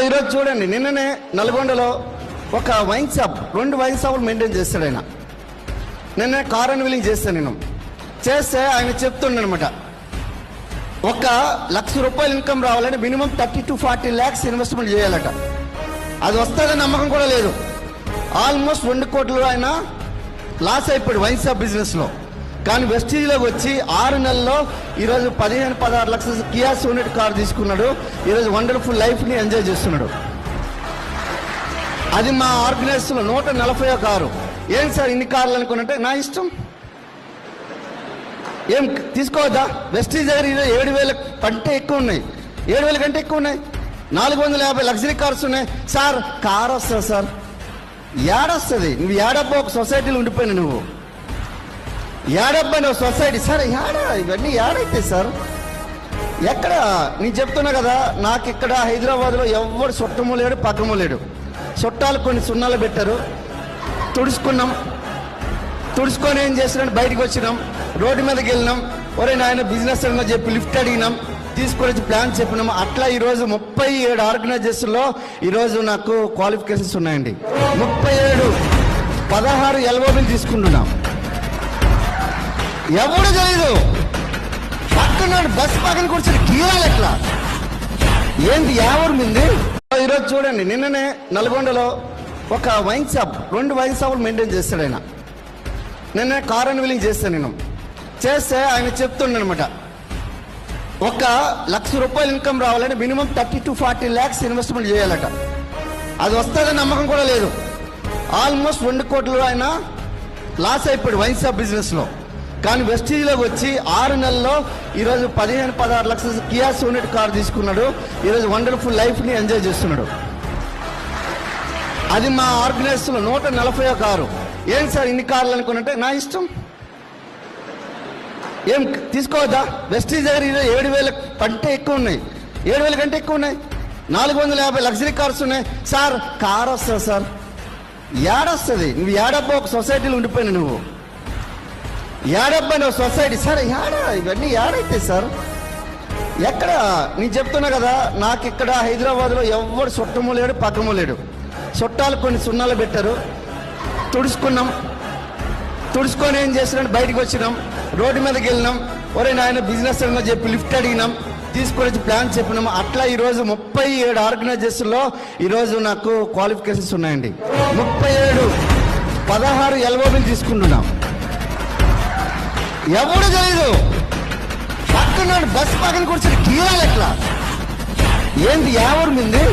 ఈరోజు చూడండి, నిన్ననే నల్గొండలో ఒక వైన్ షాప్, 2 వైన్ షాపులు మెయింటైన్ చేస్తాడు ఆయన. నిన్న కార్ అండ్ వీలింగ్ చేస్తాను నేను. చేస్తే ఆయన చెప్తుండనమాట, 1,00,000 రూపాయలు ఇన్కమ్ రావాలంటే మినిమం 30 to 40 lakhs ఇన్వెస్ట్మెంట్ చేయాలట. అది వస్తుందని నమ్మకం కూడా లేదు. ఆల్మోస్ట్ 2 కోట్లు ఆయన లాస్ అయిపోయాడు వైన్ షాప్ బిజినెస్లో. కానీ వెస్టీజ్లోకి వచ్చి 6 నెలల్లో ఈరోజు 15-16 లక్షల కియా సోనెట్ కార్ తీసుకున్నాడు. ఈరోజు వండర్ఫుల్ లైఫ్ని ఎంజాయ్ చేస్తున్నాడు. అది మా ఆర్గనైజేషన్లో 140 కారు. ఏం సార్ ఇన్ని కార్లు అనుకున్నట్టే, నా ఇష్టం, ఏం తీసుకోవద్దా? వెస్టీజ్ దగ్గర 7,000 కంటే ఎక్కువ ఉన్నాయి, 7,000 కంటే ఎక్కువ ఉన్నాయి. 450 లగ్జరీ కార్స్ ఉన్నాయి. సార్ కార్ వస్తుంది సార్, ఏడొస్తుంది? నువ్వు ఏడబ్బా ఒక సొసైటీలో ఉండిపోయినా, నువ్వు ఏడబ్బా నువ్వు సొసైటీ. సార్ ఏడా ఇవన్నీ ఏడైతే సార్, ఎక్కడ? నేను చెప్తున్నా కదా, నాకు ఇక్కడ హైదరాబాద్లో ఎవరు చుట్టము లేడు, పక్కము లేడు. చుట్టాలు కొన్ని సున్నాలు పెట్టారు, తుడుచుకున్నాం. తుడుచుకొని ఏం చేసినాం, బయటకు వచ్చినాం, రోడ్డు మీదకి వెళ్ళినాం. ఒరే నాయన బిజినెస్ అని చెప్పి లిఫ్ట్ అడిగినాం, తీసుకొని వచ్చి ప్లాన్ చెప్పినాం. అట్లా ఈరోజు 37 ఆర్గనైజేషన్లో ఈరోజు నాకు క్వాలిఫికేషన్స్ ఉన్నాయండి. 37, 16 LOBలు తీసుకుంటున్నాం. ఎవడు తెలీదు, పక్కన బస్ పక్కన కూర్చొని గీయాలి ఎట్లా, ఏంటి ఎవరు మింది. ఈరోజు చూడండి, నిన్ననే నల్గొండలో ఒక వైన్ షాప్, 2 వైన్ షాపులు మెయింటైన్ చేస్తాడు ఆయన. నిన్న కార్ అండ్ వీలింగ్ చేస్తాను నేను. చేస్తే ఆయన చెప్తుండనమాట, 1,00,000 రూపాయలు ఇన్కమ్ రావాలంటే మినిమం 30 to 40 lakhs ఇన్వెస్ట్మెంట్ చేయాలట. అది వస్తుందని నమ్మకం కూడా లేదు. ఆల్మోస్ట్ 2 కోట్లు ఆయన లాస్ అయిపోయాడు వైన్ షాప్ బిజినెస్లో. కానీ వెస్టీజ్లోకి వచ్చి 6 నెలల్లో ఈరోజు 15-16 లక్షల కియా సోనెట్ కార్ తీసుకున్నాడు. ఈరోజు వండర్ఫుల్ లైఫ్ని ఎంజాయ్ చేస్తున్నాడు. అది మా ఆర్గనైజేషన్లో 140 కారు. ఏం సార్ ఇన్ని కార్లు అనుకున్నట్టే, నా ఇష్టం, ఏం తీసుకోవద్దా? వెస్టీజ్ దగ్గర 7,000 కంటే ఎక్కువ ఉన్నాయి, 7,000 కంటే ఎక్కువ ఉన్నాయి. 450 లగ్జరీ కార్స్ ఉన్నాయి. సార్ కార్ వస్తుంది సార్, ఏడొస్తుంది? నువ్వు ఏడబ్బా ఒక సొసైటీలో ఉండిపోయినా, నువ్వు ఏడబ్బా నువ్వు సొసైటీ. సార్ ఏడా ఇవన్నీ ఏడైతే సార్, ఎక్కడ? నేను చెప్తున్నా కదా, నాకు ఇక్కడ హైదరాబాద్లో ఎవరు చుట్టము లేడు, పక్కము లేడు. చుట్టాలు కొన్ని సున్నాలు పెట్టారు, తుడుచుకున్నాం. తుడుచుకొని ఏం చేసినాం, బయటకు వచ్చినాం, రోడ్డు మీదకి వెళ్ళినాం. ఒరే నాయన బిజినెస్ అని చెప్పి లిఫ్ట్ అడిగినాం, తీసుకొని వచ్చి ప్లాన్ చెప్పినాం. అట్లా ఈరోజు 37 ఆర్గనైజేషన్లో ఈరోజు నాకు క్వాలిఫికేషన్స్ ఉన్నాయండి. 37, 16 LOBలు తీసుకుంటున్నాం. ఎవడు తెలీదు, పక్కన బస్ పక్కన కూర్చొని గీయాలి ఎట్లా, ఏంటి ఎవరు మింది.